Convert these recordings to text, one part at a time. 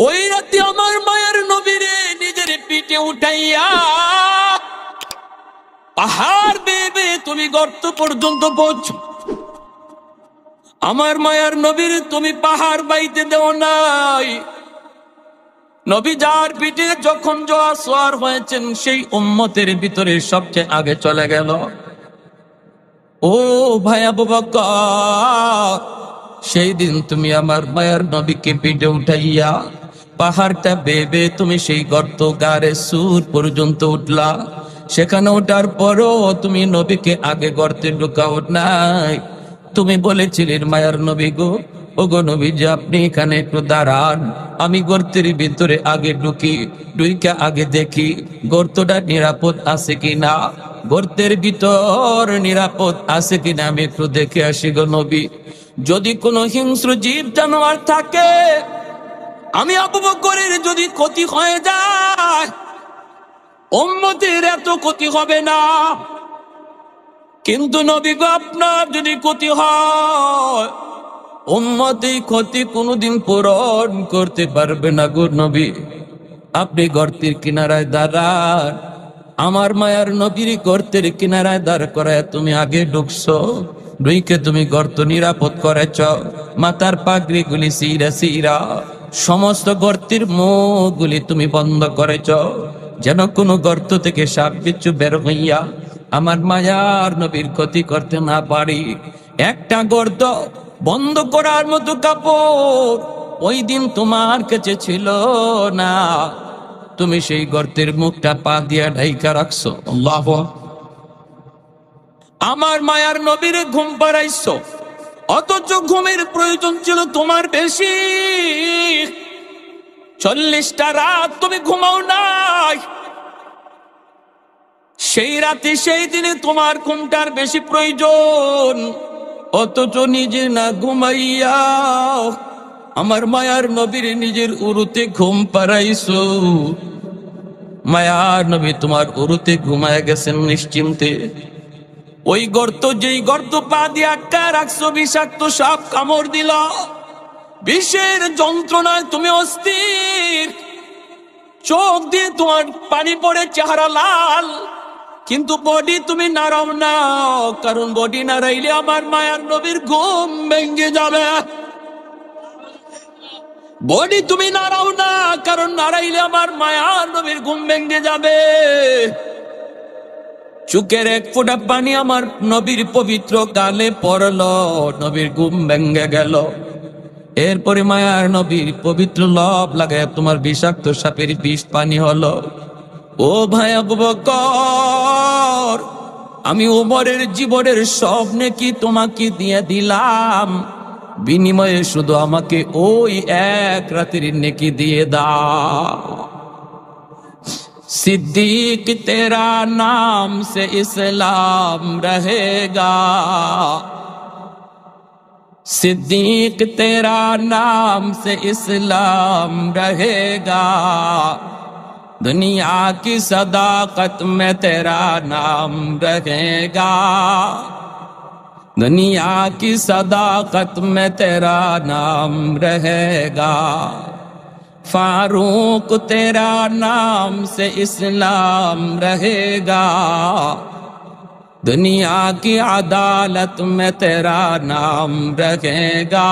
ওই রাতে আমার মায়ের নবীরে নিজের পিঠে উঠাইয়া পাহাড় বেয়ে বেয়ে তুমি গর্ত পর্যন্ত পৌঁছ। আমার মায়ার নবীর তুমি পাহাড় বাইতে দেও নাই। নবী যার পিঠে যখন জোয়া সোয়ার হয়েছেন সেই উম্মতের ভিতরে সবচেয়ে আগে চলে গেল। ও ভাই আবু বকর, সেই দিন তুমি আমার মায়ার নবীকে পিঠে উঠাইয়া পাহাড়টা বেয়ে বেয়ে তুমি সেই গর্ত গারে সুর পর্যন্ত উঠলা। সেখানে ওঠার পরও তুমি নবীকে আগে গর্তে ঢুকাও নাই। তুমি বলেছিলেন মায়ার নবী গো, ও গো নবী যে আপনি এখানে একটু দাঁড়ান, আমি গর্তের ভিতরে আগে ঢুকি, ঢুইকা আগে দেখি গর্তটা নিরাপদ আছে কিনা, গর্তের ভিতর নিরাপদ আছে কিনা আমি একটু দেখে আসি গো নবী। যদি কোনো হিংস্র জীব জানোয়ার থাকে, আমি আবু বকরের যদি ক্ষতি হয়ে যায়, উম্মতের এত ক্ষতি হবে না। কিন্তু নবী গো আপনার যদি ক্ষতি হয়, উম্মতের ক্ষতি কোনোদিন পূরণ করতে পারবে না গো নবী। আপনি গর্তের কিনারায় দাঁড়ান, আমার মায়ার নবীর গর্তের কিনারায় দাঁড় করায় তুমি আগে ঢুকছো, ঢুইকে তুমি গর্ত নিরাপদ করেছ। মাথার পাগড়ি গুলি সিরা সিরা সমস্ত গর্তের মুখগুলি তুমি বন্ধ করেছ, যেন কোনো গর্ত থেকে সাপ বিচ্ছু বের হইয়া আমার মায়ার নবীর ক্ষতি করতে না পারি। একটা গর্ত বন্ধ করার মতো কাপড় ওই দিন তোমার কাছে ছিল না। তুমি সেই গর্তের মুখটা পা দিয়া ঢাইকা রাখছো। আল্লাহু আকবার। আমার মায়ার নবীর ঘুম পাড়াইছো, অথচ ঘুমের প্রয়োজন ছিল তোমার বেশি। 40টা রাত তুমি ঘুমাও নাই। সেই রাতে সেই দিনে তোমার ঘুমটার বেশি প্রয়োজন, অথচ নিজে না ঘুমাইয়া আমার মায়ার নবীর নিজের উরুতে ঘুম পাড়াইছো। মায়ার নবী তোমার উরুতে ঘুমায় গেছেন নিশ্চিন্তে। ওই গর্ত, যেই গর্ত পা দিয়ে আটকা রাখছো, বিষাক্ত সাপ কামড় দিল, বিষের যন্ত্রণায় তুমি অস্থির, চোখ দিয়ে তোমার পানি পড়ে, চেহারা লাল, কিন্তু বডি তুমি নাড়াও না, কারণ বডি নাড়াইলে আমার মায়ার নবীর ঘুম ভেঙে যাবে। বডি তুমি নাড়াও না, কারণ নাড়াইলে আমার মায়ার নবীর ঘুম ভেঙে যাবে। চোখের এক ফোঁটা পানি আমার নবীর পবিত্র গালে পড়লো, নবীর ঘুম ভেঙে গেল। এরপরে মায়ার নবীর পবিত্র লব লাগায় তোমার বিষাক্ত সাপের বিষ পানি হলো। ও ভাই আবু বকর, আমি ওমরের জীবনের সব নেকি তোমাকে দিয়ে দিলাম, বিনিময়ে শুধু আমাকে ওই এক রাতের নেকি দিয়ে দাও। सिद्दीक तेरा नाम से इस्लाम रहेगा, सिद्दीक तेरा नाम से इस्लाम रहेगा, दुनिया की सदाकत में तेरा नाम रहेगा, दुनिया की सदाकत में तेरा नाम रहेगा, फारूक तेरा नाम से इस्लाम रहेगा, दुनिया की अदालत में तेरा नाम रहेगा,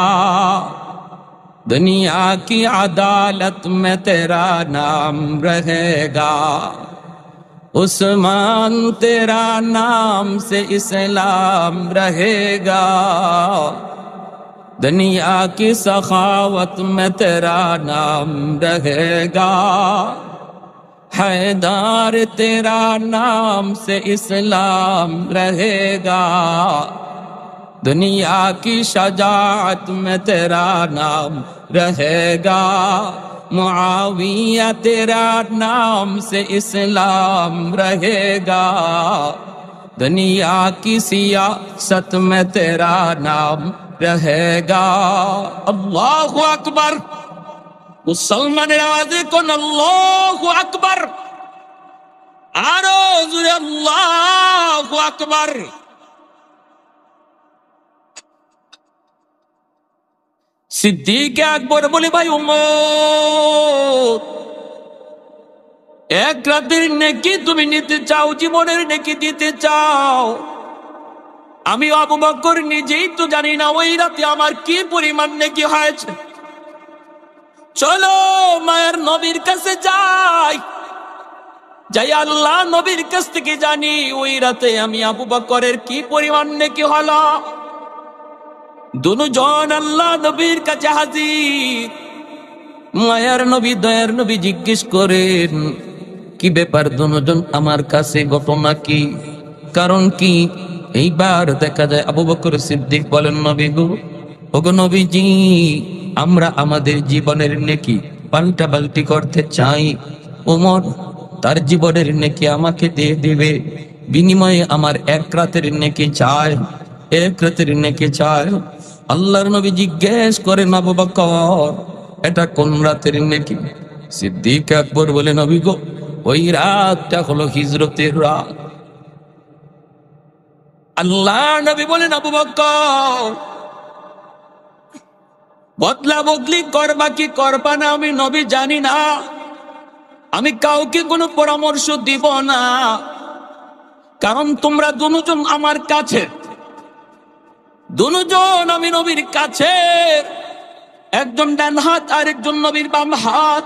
दुनिया की अदालत में तेरा नाम रहेगा, उस्मान तेरा नाम से इस्लाम रहेगा, दुनिया की सखावत में तेरा नाम रहेगा, हैदर तेरा नाम से इस्लाम रहेगा, दुनिया की शजाअत में तेरा नाम रहेगा, मुआविया तेरा नाम से इस्लाम रहेगा, दुनिया की सियासत में तेरा नाम रहेगा। अल्लाहु अकबर। मुसलमाনের আওয়াজে কোন আল্লাহু আকবার, আরো জোরে আল্লাহু আকবার। সিদ্দিক আকবর বলে ভাই উমর এক রাতের নেকি তুমি নিতে চাও, জীবনের নেকি দিতে চাও। আমি আবু বকর নিজেই তো জানি না ওই রাতে আমার কি পরিমাণ নেকি হয়েছে। চলো মায়ের নবীর কাছে যাই, যাই আল্লাহ নবীর কাছ থেকে জানি ওই রাতে আমি আবু বকরের কি পরিমাণ নেকি হলো। দুজন আল্লাহ নবীর কাছে হাজির। মায়ার নবী দয়ার নবী জিজ্ঞেস করেন, কি ব্যাপার দুজন আমার কাছে, ঘটনা কি, কারণ কি? এইবার দেখা যায় আবু বকর সিদ্দিক বলেন, নবী গো, ওগো নবীজি, আমরা আমাদের জীবনের নেকি পাল্টা পাল্টি করতে চাই। ওমর তার জীবনের নেকি আমাকে দিয়ে দিবে, বিনিময়ে আমার এক রাতের নেকি চায়, এক রাতের নেকি চায়। আল্লাহর নবী জিজ্ঞেস করেন, আবু বকর এটা কোন রাতের নেকি? সিদ্দিক আকবর বলে, নবী গো, ওই রাতটা হলো হিজরতের রাত। আল্লাহ নবী বলেন, আবু বকর বদলা বদলি করবা কি করবা না আমি নবী জানি না, আমি কাউকে কোনো পরামর্শ দিব না, কারণ তোমরা দুজন আমার কাছে, দুজন আমি নবীর কাছে, একজন ডান হাত আর একজন নবীর বাম হাত।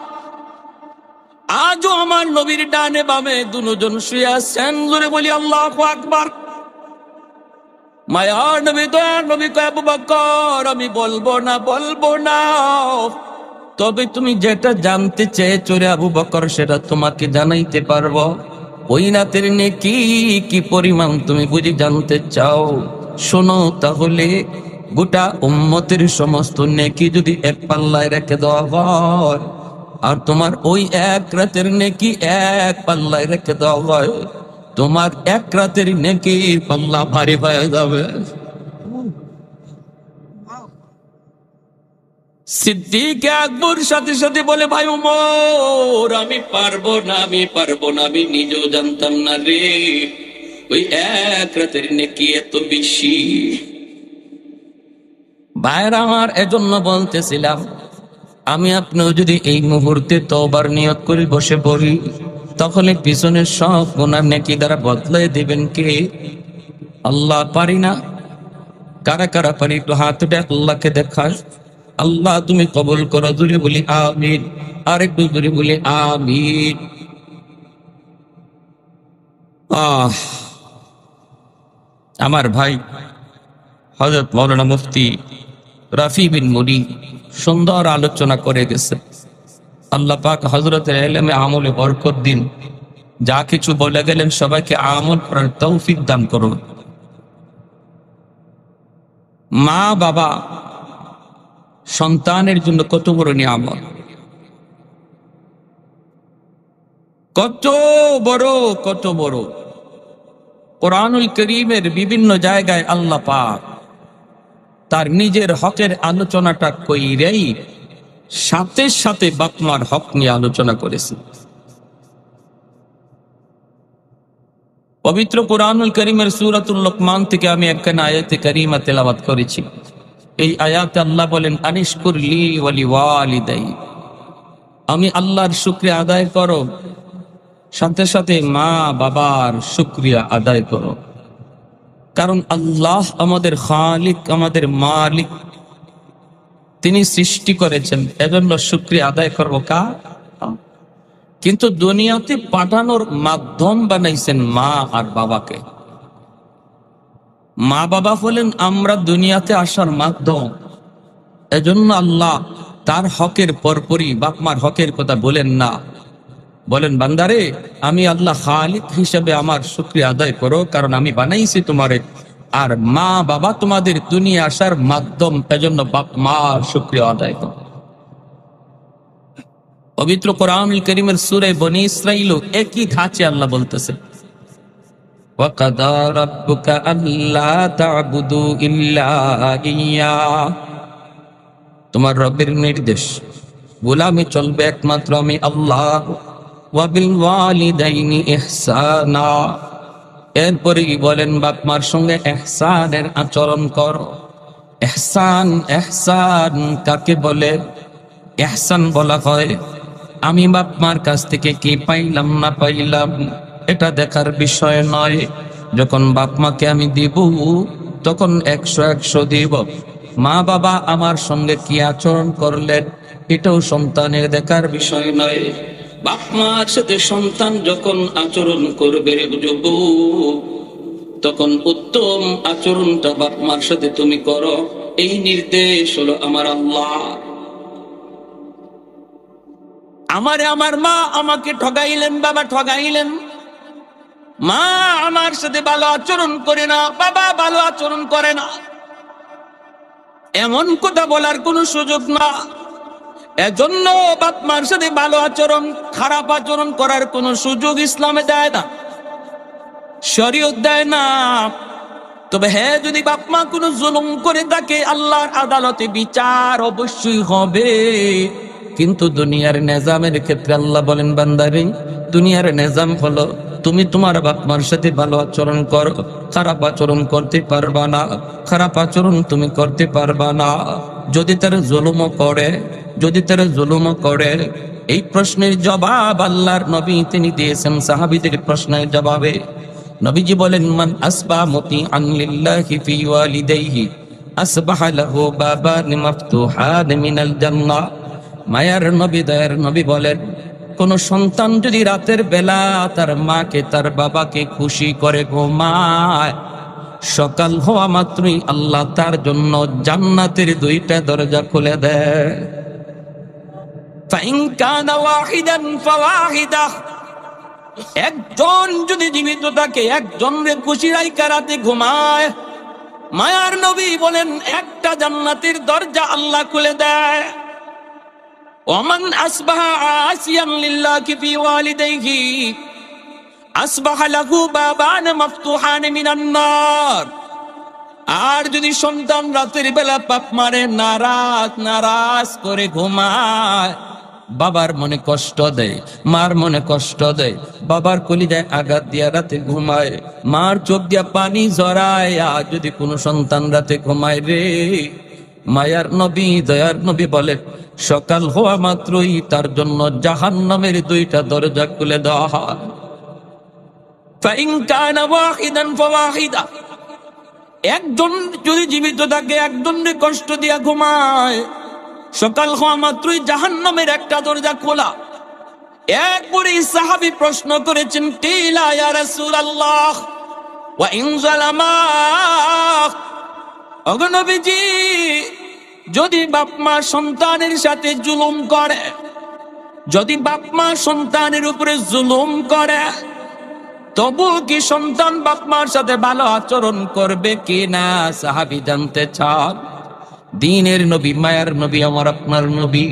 আজও আমার নবীর ডানে বামে দুজন শুয়ে আছেন। জোরে বলি আল্লাহু আকবার। মায়ার নবী দয়ার নবী কয়, আবু বকর আমি বলবো না, তবে তুমি যেটা জানতে চেয়েছো রে আবু বকর সেটা তোমাকে জানাইতে পারবো। ওই রাতের নেকি কি পরিমাণ তুমি বুঝি জানতে চাও? শোনো তাহলে, গোটা উম্মতের সমস্ত নেকি যদি এক পাল্লায় রেখে দেওয়া হয়, আর তোমার ওই এক রাতের নেকি এক পাল্লায় রেখে দেওয়া হয়, তোমার এক রাতের নেকি পাল্লা ভারী হয়ে যাবে। সিদ্দিক আকবর সাথে সাথে বলে, ভাই ওমর আমি পারবো না, আমি নিজেও জানতাম না রে ওই এক রাতের নেকি এত বেশি। ভাইরা আমার, এজন্য বলতেছিলাম, আমি আপনিও যদি এই মুহূর্তে তওবার নিয়ত করে বসে পড়ি, তাহলে পিছনের সব গুনাহ নেকি দ্বারা বদলে দিবেন কে? আল্লাহ। পারি না? কারা কারা পারি একটু হাত উঠে আল্লাহকে দেখাস। আল্লাহ তুমি কবুল করো। জোরে বলি আমিন। আর একটু জোরে বলি আমিন। আমার ভাই হযরত মাওলানা মুফতি রাফি বিন মুনি সুন্দর আলোচনা করে গেছে। আল্লাহ পাক হযরতের ইলমে আমলে বরকত দিন। যা কিছু বলে গেলেন সবাইকে আমল করার তৌফিক দান করুন। মা বাবা সন্তানের জন্য কত বড় নিয়ামত, কত বড়। কোরআনুল কারীমের বিভিন্ন জায়গায় আল্লাহ পাক তার নিজের হকের আলোচনাটা কইরেই সাথে সাথে বাপ মার হক নিয়ে আলোচনা করেছে। পবিত্র কোরআনুল কারীমের সূরাতুল লোকমান থেকে আমি একখানা আয়াতে কারীমা তেলাওয়াত করেছি। এই আয়াতে আল্লাহ বলেন, আনিশকুর লি ওয়া লিওয়ালিদাই, আমি আল্লাহর শুকরিয়া আদায় করো, সাথে সাথে মা বাবার শুকরিয়া আদায় করো। কারণ আল্লাহ আমাদের খালিক, আমাদের মালিক, তিনি সৃষ্টি করেছেন, এজন্য শুকরিয়া আদায় করবো কার? কিন্তু দুনিয়াতে পাঠানোর মাধ্যম বানাইছেন মা আর বাবাকে। মা বাবা হলেন আমরা দুনিয়াতে আসার মাধ্যম। এজন্য আল্লাহ তার হকের পরপরই বাপ মার হকের কথা বলেন না, বলেন বান্দারে আমি আল্লাহ খালিক হিসেবে আমার শুকরিয়া আদায় করো, কারণ আমি বানাইছি তোমারে, আর মা বাবা তোমাদের দুনিয়া আসার মাধ্যম, এজন্য বাপ মার শুকরিয়া আদায় করো। পবিত্র কোরআনুল কারীমের সূরা বনী ইসরাঈল একই ধাঁচে আল্লাহ বলতেছে, ওয়াকাদা রাব্বুকা আল্লা তা'বুদু ইল্লা ইয়্যা, তোমার রবের নির্দেশ গোলামি চলবে একমাত্র আমি আল্লাহ। ওয়া বিল ওয়ালিদাইনি ইহসানা, এরপরে বলেন বাপ মার সঙ্গে ইহসানের আচরণ করো। ইহসান কাকে বলে? ইহসান বলা হয় আমি বাপ মার কাছ থেকে কি পাইলাম না পাইলাম এটা দেখার বিষয় নয়। যখন বাপ মাকে আমি দিব তখন 100 দিব। মা বাবা আমার সঙ্গে কি আচরণ করলেন এটাও সন্তানের দেখার বিষয় নয়। বাপ মার সাথে সন্তান যখন আচরণ করবে যুবক, তখন উত্তম আচরণটা বাপ মার সাথে তুমি করো, এই নির্দেশ হলো আমার আল্লাহ। আমার মা আমাকে ঠগাইলেন, বাবা ঠগাইলেন, মা আমার সাথে ভালো আচরণ করে না, বাবা ভালো আচরণ করে না, এমন কথা বলার কোনো সুযোগ না। এজন্য বাপ মার সাথে ভালো আচরণ, খারাপ আচরণ করার কোনো সুযোগ ইসলামে দেয় না, শরীয়ত দেয় না। তবে হ্যাঁ, যদি বাপ মা কোনো জুলুম করে থাকে আল্লাহর আদালতে বিচার অবশ্যই হবে। কিন্তু দুনিয়ার নিজামের ক্ষেত্রে আল্লাহ বলেন, বান্দারে দুনিয়ার নিজাম হলো তুমি তোমার বাপ মার সাথে ভালো আচরণ করো, খারাপ আচরণ করতে পারবা না, খারাপ আচরণ তুমি করতে পারবা না। যদি তারা জুলুমও করে, এই প্রশ্নের জবাব আল্লাহর নবী তিনি দিয়েছেন সাহাবীদের প্রশ্নের জবাবে। নবীজি বলেন, মান আসবা মুতিআন লিল্লাহি ফি ওয়ালিদাইহি আসবাহা লাহু বাবান মাফতুহান মিনাল জান্নাহ। মায়ার নবী, দয়ার নবী বলেন, কোন সন্তান যদি রাতের বেলা তার মাকে তার বাবাকে খুশি করে ঘুমায়, সকাল হওয়া মাত্রই আল্লাহ তার জন্য জান্নাতের 2টা দরজা খুলে দেয়। ফাইন কানা ওয়াহিদান ফাওয়াহিদা, একজন যদি জীবিত থাকে একজনের খুশি রাইখা রাতে ঘুমায়, মায়ার নবী বলেন একটা জান্নাতের দরজা আল্লাহ খুলে দেয়। ওমান আসবাহা আসিয়ান লিল্লাহি ফি ওয়ালিদাইহি আসবাহা লাহু বাবান মাফতুহান মিনান নার। আর যদি সন্তান রাতের বেলা পাপ মারে, নারাজ করে ঘুমায়, বাবার মনে কষ্ট দেয়, মার মনে কষ্ট দেয়, বাবার কলিজায় আঘাত দিয়া রাতে ঘুমায়, মার চোখ দিয়া পানি ঝরায়, আর যদি কোনো সন্তান রাতে ঘুমায় রে, মায়ার নবী দয়ার নবী বলে সকাল হওয়া মাত্রই তার জন্য জাহান্নামের 2টা দরজা খুলে দেওয়া হয়। ফাইন কানা ওয়াহিদান ফাওয়াহিদা, একজন যদি জীবিত থাকে একজনের কষ্ট দিয়া ঘুমায়, সকাল হওয়া মাত্রই জাহান্নামের একটা দরজা খোলা। একবারে সাহাবী প্রশ্ন করেছেন, কিলা ইয়া রাসূলুল্লাহ ওয়া ইন যালামা, ওগো নবীজি যদি বাপ মা সন্তানের সাথে জুলুম করে, যদি বাপ মা সন্তানের উপরে জুলুম করে, তবু কি সন্তান বাপ মার সাথে ভালো আচরণ করবে কিনা? সাহাবী জানতে চান। দ্বীনের নবী, মায়ার নবী, আমার আপনার নবী,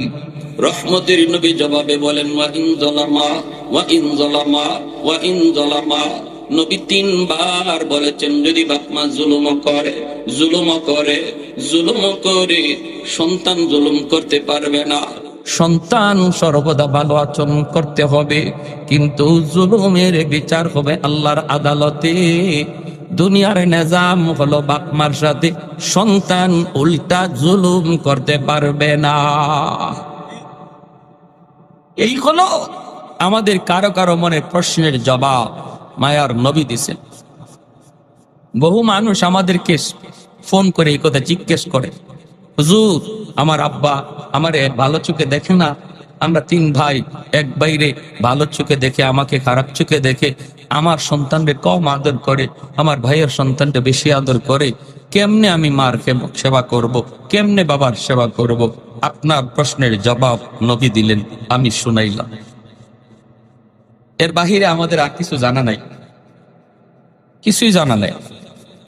রহমতের নবী জবাবে বলেন, ওয়া ইন যালামা ওয়া ইন যালামা ওয়া ইন যালামা। নবী 3 বার বলেছেন, যদি বাপ মা জুলুম করে সন্তান জুলুম করতে পারবে না। সন্তান সর্বদা ভালো আচরণ করতে হবে, কিন্তু জুলুমের বিচার হবে আল্লাহর আদালতে। দুনিয়ার নিজাম হলো বাপ মার সাথে সন্তান উল্টা জুলুম করতে পারবে না। এই হলো আমাদের কারো কারো মনে প্রশ্নের জবাব মায়ার নবী দিছেন। বহু মানুষ আমাদেরকে ফোন করে এই কথা জিজ্ঞেস করে, হুজুর আমার আব্বা আমারে ভালো চোখে দেখে না, আমরা 3 ভাই, এক বাইরে ভালো চোখে দেখে আমাকে খারাপ চোখে দেখে, আমার সন্তানকে কম আদর করে, আমার ভাইয়ের সন্তানকে বেশি আদর করে, কেমনে আমি মার সেবা করব, কেমনে বাবার সেবা করব? আপনার প্রশ্নের জবাব নবী দিলেন, আমি শুনাইলাম। এর বাহিরে আমাদের আর কিছু জানা নাই, কিছুই জানা নাই,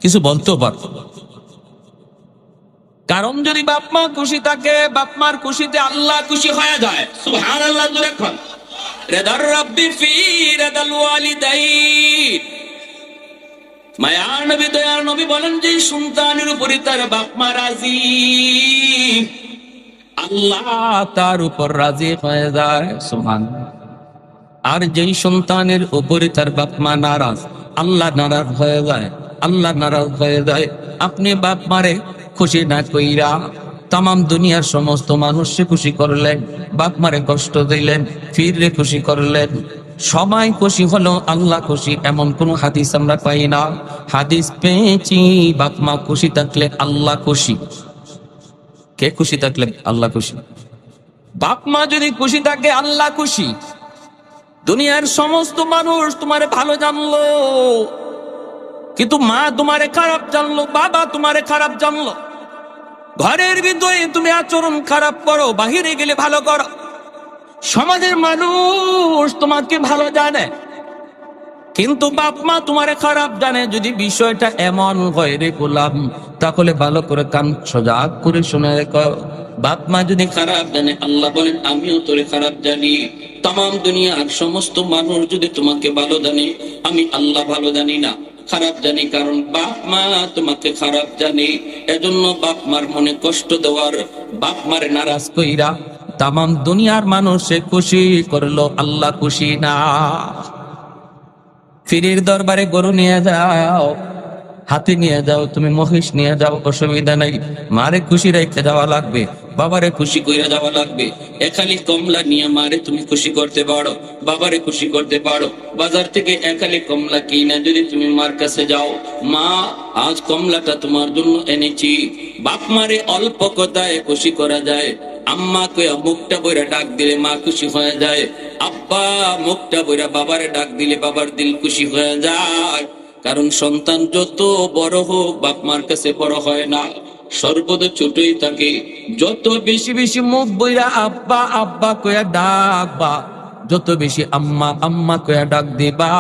কিছু বলতেও পারবো। কারণ যদি বাপ মা খুশি থাকে, বাপ মার খুশিতে আল্লাহ খুশি হয়ে যায়। সুবহানাল্লাহ, জোরে বল। রিদার রাব্বি ফি রিদাল ওয়ালিদাইন। মায়ার নবী দয়ার নবী বলেন, যে সন্তানের উপরে তার বাপ মা রাজি, আল্লাহ তার উপর রাজি হয়ে যায়। সুবহানাল্লাহ। আর যেই সন্তানের উপরে তার বাপ মা নারাজ, আল্লাহ নারাজ হয়ে যায়, আল্লাহ নারাজ হয়ে যায়। আপনি বাপ মারে খুশি না কইরা তামাম দুনিয়ার সমস্ত মানুষকে খুশি করলেন, বাপ মারে কষ্ট দিলেন, ফিরে খুশি করলেন, সবাই খুশি হলো, আল্লাহ খুশি এমন কোন হাদিস আমরা পাই না। হাদিস পেয়েছি বাপ মা খুশি থাকলে আল্লাহ খুশি। কে খুশি থাকলে আল্লাহ খুশি? বাপ মা যদি খুশি থাকে আল্লাহ খুশি। দুনিয়ার সমস্ত মানুষ তোমারে ভালো জানলো, কিন্তু মা তোমারে খারাপ জানলো, বাবা তোমারে খারাপ জানলো। ঘরের ভিতরে তুমি আচরণ খারাপ করো, বাহিরে গেলে ভালো করো। সমাজের মানুষ তোমাকে ভালো জানে, কিন্তু বাপ মা তোমারে খারাপ জানে। যদি বিষয়টা এমন হয় রে গোলাম, তাহলে ভালো করে কান সজাগ করে শুনে রেখো। বাপ মা যদি খারাপ জানে, আল্লাহ বলেন আমিও তোরে খারাপ জানি। তামাম দুনিয়ার সমস্ত মানুষ যদি তোমাকে ভালো জানে, আমি আল্লাহ ভালো জানি না, খারাপ জানি। কারণ বাপ মা তোমাকে খারাপ জানে। এজন্য বাপ মার মনে কষ্ট দেওয়ার, বাপ মারে নারাজ কইরা তামাম দুনিয়ার মানুষে খুশি করলো, আল্লাহ খুশি না। ফিরির দরবারে গরু নিয়ে যাও, হাতি নিয়ে যাও, তুমি মহিষ নিয়ে যাও, অসুবিধা নাই। মারে খুশি রেখে যাওয়া লাগবে, বাবারে খুশি করে যাওয়া লাগবে। একালি কমলা নিয়ে মারে তুমি খুশি করতে পারো, বাবারে খুশি করতে পারো। বাজার থেকে একালি কমলা কিনে যদি তুমি মার কাছে যাও, মা আজ কমলাটা তোমার জন্য এনেছি, বাপ মারে অল্প কথায় খুশি করা যায়। আম্মা কইয়া মুখটা বইরা ডাক দিলে মা খুশি হয়ে যায়। আব্বা মুখটা বইরা বাবারে ডাক দিলে বাবার দিল খুশি হয়ে যায়। কারণ সন্তান যত বড় হোক বাপ মার কাছে বড় হয় না, সর্বদা ছোটই থাকে। যত বেশি বেশি মুখ বইরা আব্বা আব্বা কইয়া ডাকবা, যত বেশি আম্মা আম্মা কইয়া ডাক দিবা,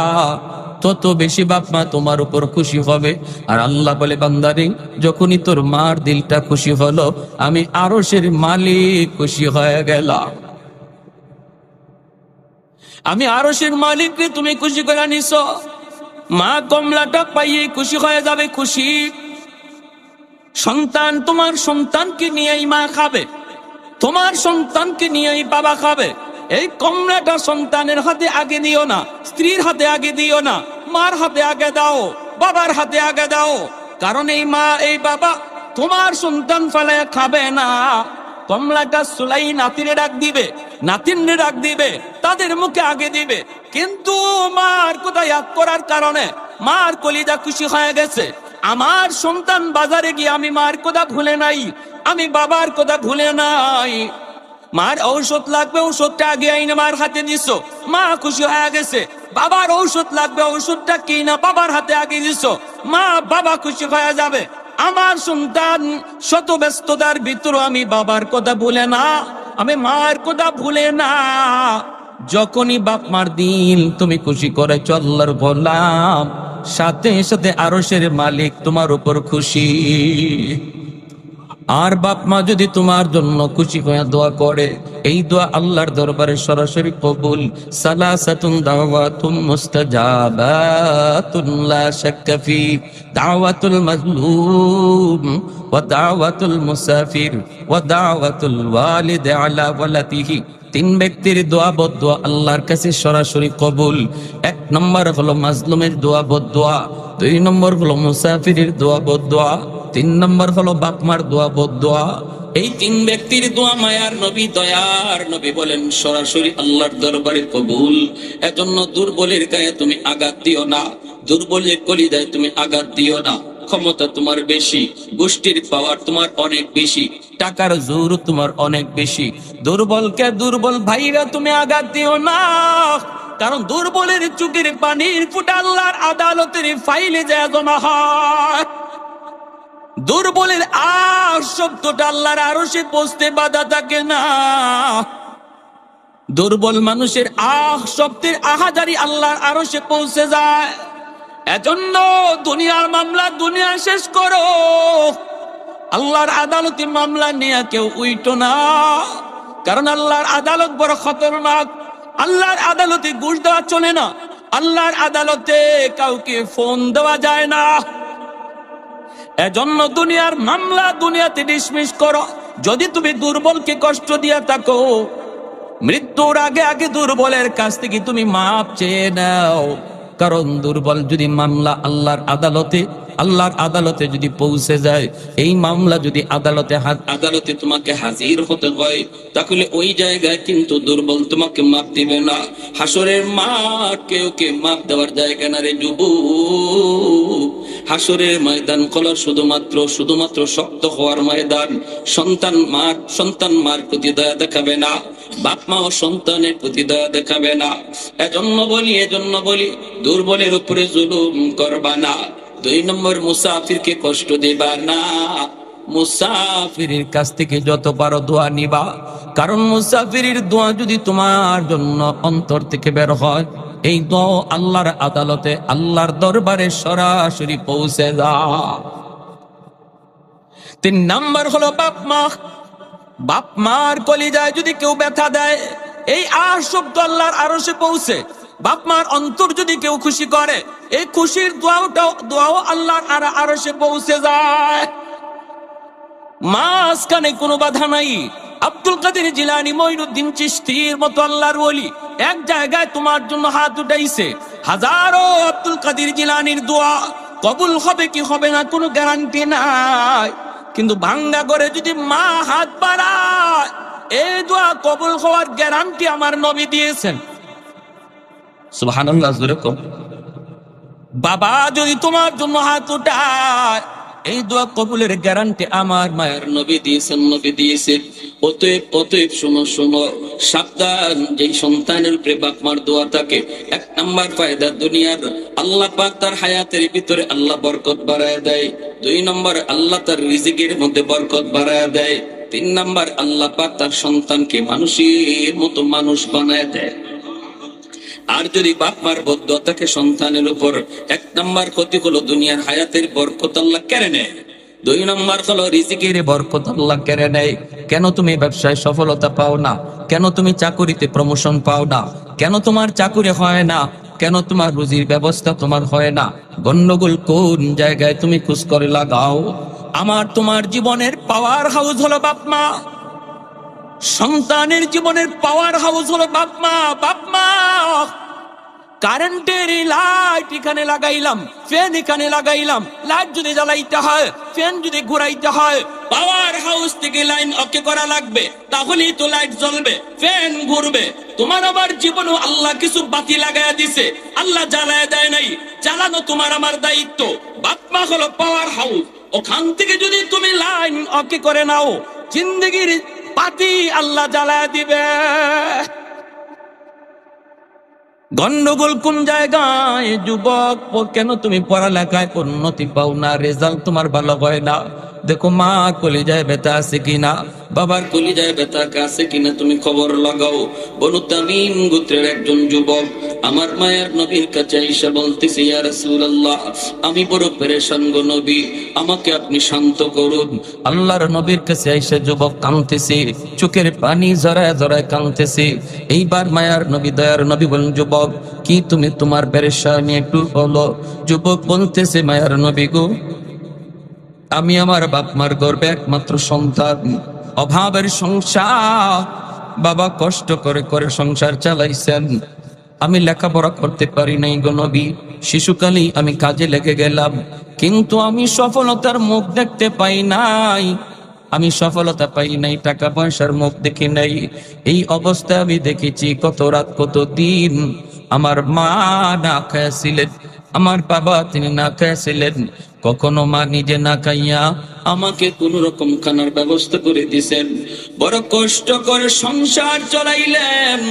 তত বেশি বাপ মা তোমার উপর খুশি হবে। আর আল্লাহ বলে বান্দারে, যখনই তোর মার দিলটা খুশি হলো, আমি আরশের মালিক খুশি হয়ে গেলাম। আমি আরশের মালিককে তুমি খুশি করে নিছো। মা কমলাটা পাইয়ে খুশি হয়ে যাবে, খুশি। সন্তান তোমার সন্তানকে নিয়েই মা খাবে, তোমার সন্তানকে নিয়েই বাবা খাবে। এই কমলাটা সন্তানের হাতে আগে দিও না, স্ত্রীর হাতে আগে দিও না, মার হাতে আগে দাও, বাবার হাতে আগে দাও। কারণ এই মা এই বাবা তোমার সন্তান ফেলায় খাবে না। কমলাটা সুলাই নাতিরে ডাক দিবে, নাতিনে ডাক দিবে, তাদের মুখে আগে দিবে। কিন্তু মার কথা ইয়াদ করার কারণে মার কলিজা খুশি হয়ে গেছে। আমার সন্তান বাজারে গিয়ে আমি মার কথা ভুলে নাই, আমি বাবার কথা ভুলে নাই। মার ঔষধ লাগবে, ঔষধটা আগে আইনে মার হাতে দিছো, মা খুশি হয়ে গেছে। বাবার ঔষধ লাগবে, ঔষধটা কিনা বাবার হাতে আগে দিছো, মা বাবা খুশি হয়ে যাবে। আমার সন্তান শত ব্যস্ততার ভিতর আমি বাবার কথা ভুলে না, আমি মার কথা ভুলে না। যখনই বাপ মার দিল তুমি খুশি করে আল্লাহর গোলাম, সাথে সাথে আরশের মালিক তোমার উপর খুশি। আর বাপ মা যদি তোমার জন্য খুশি হয়ে দোয়া করে, এই দোয়া আল্লাহর দরবারে সরাসরি কবুল। সালাসাতুন দাওয়াতুম মুস্তাজাবাতুন লা শাক্কা ফি, দাওয়াতুল মাজলুম ওয়া দাওয়াতুল মুসাফির ওয়া দাওয়াতুল ওয়ালিদ আলা ওয়ালাদিহি। তিন ব্যক্তির দোয়া বদদোয়া আল্লাহর কাছে সরাসরি কবুল। এক নম্বর হলো মাজলুমের দোয়া বদদোয়া, দুই নম্বর হলো মুসাফিরের দোয়া বদদোয়া, তিন নম্বর হলো বাপমার দোয়া বদদোয়া। এই তিন ব্যক্তির দোয়া মায়ার নবী দয়ার নবী বলেন সরাসরি আল্লাহর দরবারে কবুল। এজন্য দুর্বলের গায়ে তুমি আঘাত দিও না, দুর্বলের কলিজায় তুমি আঘাত দিও না। ক্ষমতা তোমার বেশি, গোষ্ঠীর পাওয়ার তোমার অনেক বেশি, টাকার জোর তোমার অনেক বেশি। দুর্বলকে দুর্বল ভাইরা তুমি আঘাত দিও না, কারণ দুর্বলের চোখের পানির ফুটা আল্লাহর আদালতের ফাইলে যায় জমা হয়। দুর্বলের শব্দটা আল্লাহর আরশে পৌঁছতে বাধা থাকে না। দুর্বল মানুষের শব্দের আহাজারি আল্লাহর আরশে পৌঁছে যায়। এজন্য দুনিয়ার মামলা দুনিয়া শেষ করো, আল্লাহর আদালতে মামলা নিয়ে কেউ উইটো না। কারণ আল্লাহর আদালত বড় খতরনাক। আল্লাহর আদালতে ঘুষ দেওয়া চলে না, আল্লাহর আদালতে কাউকে ফোন দেওয়া যায় না। এজন্য দুনিয়ার মামলা দুনিয়াতে ডিসমিস করো। যদি তুমি দুর্বলকে কষ্ট দিয়া থাকো, মৃত্যুর আগে আগে দুর্বলের কাছ থেকে তুমি মাপ চেয়ে নাও। কারণ দুর্বল যদি মামলা আল্লাহর আদালতে আল্লাহর আদালতে যদি পৌঁছে যায়, এই মামলা যদি আদালতে তোমাকে হাজির হতে হয়, তাহলে ওই জায়গায় কিন্তু দুর্বল তোমাকে মাপ দিবে না। হাসরের মাঠ কেউকে মাপ দেওয়ার জায়গা না রে যুবক। হাসরের ময়দান হলো শুধুমাত্র শক্ত হওয়ার ময়দান। সন্তান মার প্রতি দয়া দেখাবে না, বাপ মা ও সন্তানের প্রতি দয়া দেখাবে না। এজন্য বলি দুর্বলের উপরে জুলুম করবা না। 2 নম্বর, মুসাফিরকে কষ্ট দিবা না। মুসাফিরের কাছ থেকে যত পারো দোয়া নিবা, কারণ মুসাফিরের দোয়া যদি তোমার জন্য অন্তর থেকে বের হয়, এই দোয়া আল্লাহর আদালতে, আল্লাহর দরবারে সরাসরি পৌঁছে যায়। 3 নাম্বার হলো বাপ মার কলিজায় যদি কেউ ব্যথা দেয়, এই শব্দ আল্লাহর আরশে পৌঁছে। বাপ মার অন্তর যদি কেউ খুশি করে, এই খুশির দোয়াও আল্লাহর আরশে পৌঁছে যায়। মাঝখানে কোনো বাধা নাই। আব্দুল কাদের জিলানী, মঈনুদ্দিন চিশতির মতো আল্লাহর ওলি এক জায়গায় তোমার জন্য হাত উঠাইছে। হাজারো আব্দুল কাদের জিলানীর দোয়া কবুল হবে কি হবে না কোনো গ্যারান্টি নাই, কিন্তু ভাঙ্গা করে যদি মা হাত বাড়ায়, এই দোয়া কবুল হওয়ার গ্যারান্টি আমার নবী দিয়েছেন। সুবহানাল্লাহ। বাবা যদি তোমার জন্য হাত উঠায়, এই দোয়া কবুলের গ্যারান্টি আমার মায়ের নবী দিয়েছেন। অতএব শোনো, সাবধান, যেই সন্তানের উপরে বাপ মার দোয়া থাকে, 1 নাম্বার ফায়দা দুনিয়ার, আল্লাহ পাক তার হায়াতের ভিতরে আল্লাহ বরকত বাড়ায় দেয়। 2 নম্বর, আল্লাহ তার রিজিকের মধ্যে বরকত বাড়ায় দেয়। 3 নাম্বার, আল্লাহ পাক তার সন্তানকে মানুষের মতো মানুষ বানায় দেয়। আর যদি বাপ মার বদদোয়া থাকে সন্তানের উপর, 1 নাম্বার ক্ষতি হলো দুনিয়ার হায়াতের বরকত আল্লাহ কেড়ে নেয়। 2 নম্বর হলো রিজিকের বরকত আল্লাহ কেড়ে নেয়। কেন তুমি ব্যবসায় সফলতা পাও না? কেন তুমি চাকুরিতে প্রমোশন পাও না? কেন তোমার চাকুরি হয় না? কেন তোমার রুজির ব্যবস্থা তোমার হয় না? গন্ডগোল কোন জায়গায় তুমি খোঁজ করে লাগাও। তোমার জীবনের পাওয়ার হাউস হলো বাপ মা। সন্তানের জীবনের পাওয়ার হাউস হলো বাপ মা। কারেন্টের লাইট এখানে লাগাইলাম, ফ্যান এখানে লাগাইলাম, লাইট যদি জ্বালাইতে হয়, ফ্যান যদি ঘুরাইতে হয়, পাওয়ার হাউস থেকে লাইন ওকে করা লাগবে, তাহলেই তো লাইট জ্বলবে, ফ্যান ঘুরবে। তোমার আমার জীবনে আল্লাহ কিছু বাতি লাগাইয়া দিছে, আল্লাহ জ্বালায় দেয় নাই, জ্বালানো তোমার আমার দায়িত্ব। বাপ মা হলো পাওয়ার হাউস, ওখান থেকে যদি তুমি লাইন ওকে করে নাও, জিন্দগির বাতি আল্লাহ জ্বালায় দিবে। গন্ডগোল কোন জায়গায় যুবক? কেন তুমি পড়ালেখায় উন্নতি পাও না, রেজাল্ট তোমার ভালো হয় না? দেখো মা কলিজায় ব্যথা আছে কিনা, বাবার কলিজায় ব্যথা আছে কিনা তুমি খবর লাগাও। বনু তামিম গোত্রের একজন যুবক আমার মায়ের নবীর কাছে এসে বলতেছে, ইয়া রাসূলুল্লাহ, আমি বড় পেরেশান গো নবী, আমাকে আপনি শান্ত করুন। আল্লাহর নবীর কাছে এসে যুবক কাঁদতেছে, চোখের পানি জড়ায় জড়ায় কাঁদতেছে। এইবার মায়ার নবী, দয়ার নবী বলেন, যুবক কি তুমি তোমার পেরেশানি একটু বলো। যুবক বলতেছে, মায়ার নবী গো, আমি আমার বাপ মার গর্বে একমাত্র সন্তান, অভাবের সংসার, বাবা কষ্ট করে করে সংসার চালাইছেন, আমি লেখাপড়া করতে পারি নাই গো নবী। শিশুকালেই আমি কাজে লেগে গেলাম, কিন্তু আমি সফলতার মুখ দেখতে পাই নাই, আমি সফলতা পাই নাই, টাকা পয়সার মুখ দেখি নাই। এই অবস্থায় আমি দেখেছি কত রাত কত দিন আমার মা না খাইছিলেন, আমার বাবা তিনি না খাইছিলেন। কখনো মা নিজে না খাইয়া আমাকে কোন রকম খানার ব্যবস্থা করে দিছেন। বড় কষ্ট করে সংসার চলাইলেন।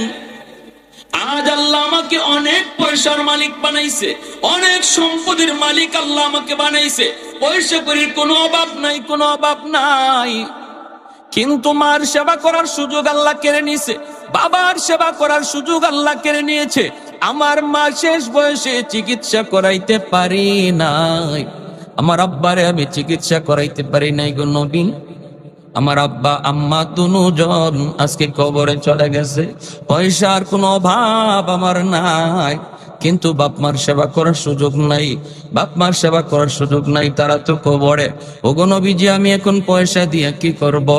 আজ আল্লাহ আমাকে অনেক পয়সার মালিক বানাইছে, অনেক সম্পদের মালিক আল্লাহ আমাকে বানাইছে, পয়সা করির কোনো অভাব নাই। কিন্তু মার সেবা করার সুযোগ আল্লাহ কেড়ে নিয়েছে, বাবার সেবা করার সুযোগ আল্লাহ কেড়ে নিয়েছে। আমার মা শেষ বয়সে চিকিৎসা করাইতে পারি নাই, আমার আব্বারে আমি চিকিৎসা করাইতে পারি নাই গো নবী। আমার আব্বা আম্মা দুজন আজকে কবরে চলে গেছে, পয়সার কোনো অভাব আমার নাই, কিন্তু বাপ মার সেবা করার সুযোগ নাই, বাপ মার সেবা করার সুযোগ নাই, তারা তো কবরে। ওগো নবীজি, আমি এখন পয়সা দিয়ে কি করব?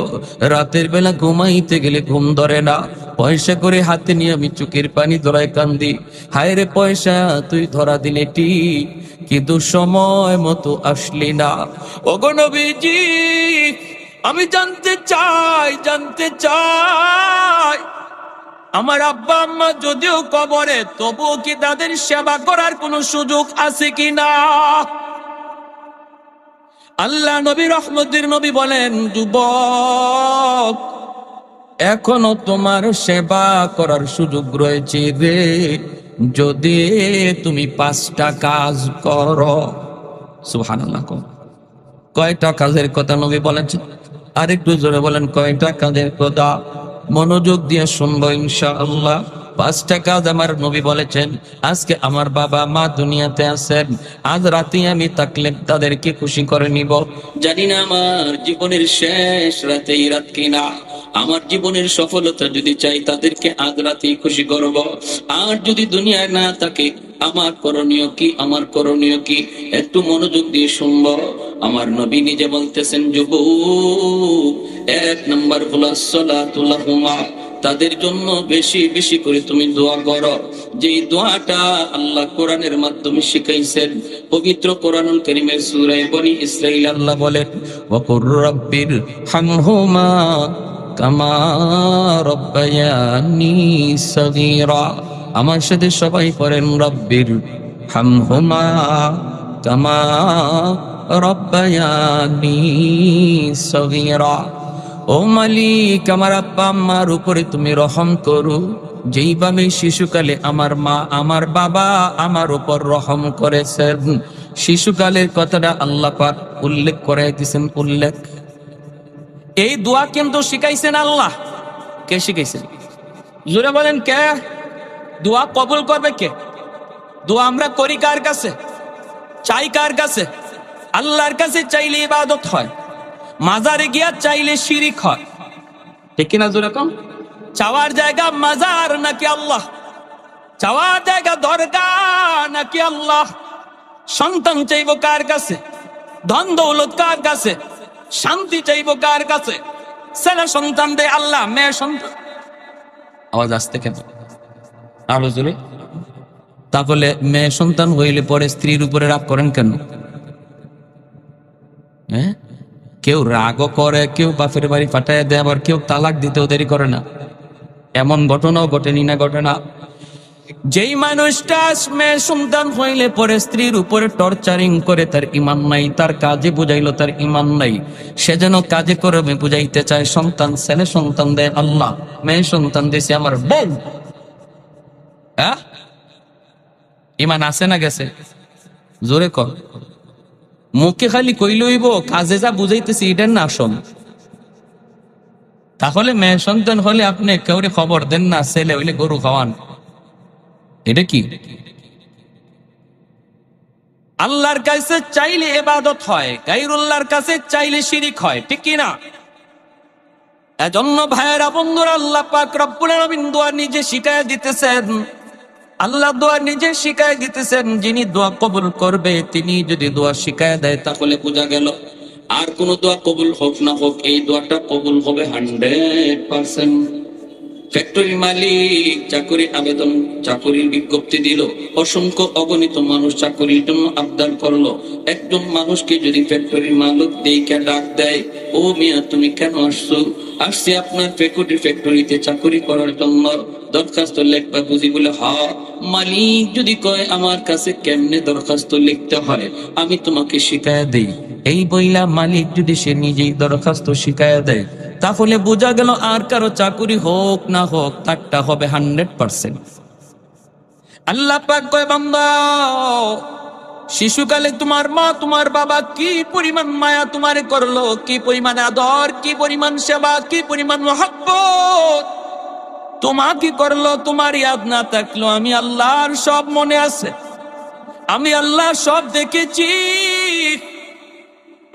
রাতের বেলা ঘুমাইতে গেলে ঘুম ধরে না, পয়সা করে হাতে নিয়ে আমি চোখের পানি ধরায় কান্দি, হায় রে পয়সা তুই ধরা দিলে ঠিক, কিন্তু সময় মতো আসলি না। ওগো নবীজি, আমি জানতে চাই আমার আব্বা আম্মা যদিও কবরে, তবুও কি তাদের সেবা করার কোন সুযোগ আছে কিনা? আল্লাহ নবী রহমতের নবী বলেন, যুবক, এখনো তোমার সেবা করার সুযোগ রয়েছে রে, যদি তুমি 5টা কাজ করো। সুবহানাল্লাহ। কয়টা কাজের কথা নবী বলেছেন? আরেকটু জোরে বলেন, কয়টা কাজের কথা? মনোযোগ দিয়ে শুনবো ইনশাআল্লাহ। 5টা কাজ আমার নবী বলেছেন। আজকে আমার বাবা মা দুনিয়াতে আছেন, আজ রাতে আমি থাকলে তাদেরকে খুশি করে নিব। জানি না আমার জীবনের শেষ রাতেই রাত কিনা, আমার জীবনের সফলতা যদি চাই তাদেরকে আজ রাতেই খুশি করব। আর যদি দুনিয়ায় না থাকে, আমার করণীয় কি? একটু মনোযোগ দিয়ে শুনবো। আমার নবী নিজে বলতেছেন, যুবক, 1 নম্বর হলো সালাতুল লাহুমা, তাদের জন্য বেশি বেশি করে তুমি দোয়া করো। যেই দোয়াটা আল্লাহ কোরআনের মাধ্যমে শিখাইছেন। পবিত্র কোরআনুল কারীমের সূরা বনী ইসরাঈল আল্লাহ বলেন, ওয়াকুর রাব্বির হামহুমা কামা রাব্বায়ানি সাগীরা। আমার সাথে সবাই পড়েন, রাব্বির হামহুমা কামা রাব্বায়ানি সাগীরা। ও মালিক, আমার আব্বা আম্মার উপরে তুমি রহম করো, যেইভাবে শিশুকালে আমার মা আমার বাবা আমার উপর রহম করেছেন। শিশুকালের কথাটা আল্লাহ পাক উল্লেখ করে দিয়েছেন। এই দোয়া কিন্তু শিখাইছেন আল্লাহ। কে শিখাইছেন? জোরে বলেন, কে? দোয়া কবুল করবে কে? দোয়া আমরা করি কার কাছে? চাই কার কাছে? আল্লাহর কাছে চাইলে ইবাদত হয়, মাজারে গিয়া চাইলে শিরিক হয়, ঠিক কিনা? জোরে কম। চাওয়ার জায়গা মাজার নাকি আল্লাহ? চাওয়ার জায়গা দরগা নাকি আল্লাহ? সন্তান চাইবো কার কাছে? ধন দৌলত কার কাছে? শান্তি চাইবো কার কাছে? ছেলে সন্তান দে আল্লাহ, মেয়ে সন্তান। আওয়াজ আসতে কেন? আলো জোরে। তাহলে মেয়ে সন্তান হইলে পরে স্ত্রীর উপরে রাগ করেন কেন? হ্যাঁ, কেউ রাগও করে, কেউ বাপের বাড়ি পাঠায় দেয়, আবার কেউ তালাক দিতেও দেরি করে না। এমন ঘটনাও ঘটেনি না ঘটে না? যেই মানুষটা মেয়ে সন্তান হইলে পরে স্ত্রীর উপরে টর্চারিং করে, তার ইমান নাই। তার কাজে বুঝাইলো তার ইমান নাই, সে যেন কাজে করে বুঝাইতে চায় সন্তান। ছেলে সন্তান দেয় আল্লাহ, মেয়ে সন্তান দিয়েছে আমার বউ। হ্যাঁ, ইমান আছে না গেছে? জোরে কর। মুখে খালি কইলইব, কাজে যা বুঝাইতেছি এটার না আসল। তাহলে মেয়ে সন্তান হলে আপনি কেউরে খবর দেন না, ছেলে হইলে গরু খাওয়ান। এটা কি? আল্লাহর কাছে চাইলে ইবাদত হয়, গায়রুল্লাহর কাছে চাইলে শিরিক হয়, ঠিক কি না? এজন্য ভাইয়েরা, বন্ধুরা, আল্লাহ পাক রব্বুল আলামিন দোয়া নিজে শিখায় দিতেছেন। আল্লাহ দোয়া নিজে শিখায় দিতেছেন। যিনি দোয়া কবুল করবে, তিনি যদি দোয়া শিখায় দেয়, তাহলে বোঝা গেল আর কোন দোয়া কবুল হোক না হোক, এই দোয়াটা কবুল হবে 100%। ফ্যাক্টরি মালিক চাকরি আবেদন, চাকরির বিজ্ঞপ্তি দিল, অসংখ্য অগণিত মানুষ চাকরির জন্য আবদার করলো। একজন মানুষকে যদি ফ্যাক্টরির মালিক দেখে ডাক দেয়, ও মিয়া তুমি কেন আসছো? আসছি আপনার ফ্যাক্টরিতে চাকরি করার জন্য, দরখাস্ত লেখবা বুঝি? বলে হ্যাঁ। মালিক যদি কয় আমার কাছে কেমনে দরখাস্ত লিখতে হয়, আমি তোমাকে শিখায়া দেই, এই বইলা মালিক যদি সে নিজেই দরখাস্ত শিখায়া দেয়, তাহলে বোঝা গেল আর কারো চাকরি হোক না হোক, তারটা হবে 100%। আল্লাহ পাক কয়, বান্দা, শিশুকালে তোমার মা তোমার বাবা কি পরিমাণ মায়া তোমারে করলো, কি পরিমাণ আদর, কি পরিমাণ সেবা, কি পরিমাণ মহব্বত তোমাকে করলো, তোমার ইয়াদ না থাকলো আমি আল্লাহর সব মনে আছে, আমি আল্লাহ সব দেখেছি।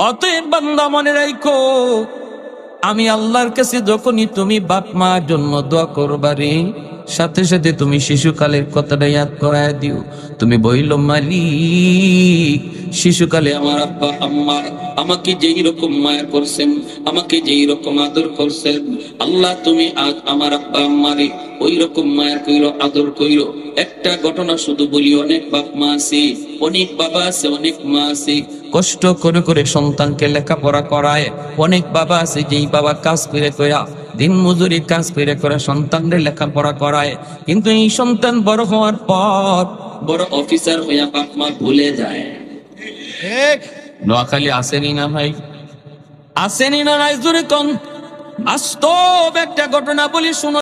অতএব বান্দা মনে রাখো, আমি আল্লাহর কাছে যখনই তুমি বাপ মার জন্য দোয়া করবারে, সাথে সাথে তুমি শিশুকালের কথাটা ইয়াদ করায় দিও। তুমি বইল, মালিক শিশুকালে আমার আব্বা আম্মা আমাকে যেই রকম মায়া করছেন, আমাকে যেই রকম আদর করছেন, আল্লাহ তুমি আজ আমার আব্বা আম্মারে ওই রকম মায়া কইরো, আদর কইরো। একটা ঘটনা শুধু বলি, অনেক বাপ মা আছে, অনেক বাবা আছে, অনেক মা আছে কষ্ট করে করে সন্তানকে লেখাপড়া করায়। অনেক বাবা আছে যেই বাবা কাজ করে কইরা, দিন মজুরি কাজ করে করে সন্তানদের লেখাপড়া করায়, কিন্তু এই সন্তান বড় হওয়ার পর বড় অফিসার হইয়া বাপ মা ভুলে যায়। নোয়াখালী আসেনি না ভাই? আসেনি না? নাই জোরে কোন? বাস্তব একটা ঘটনা বলি শুনো।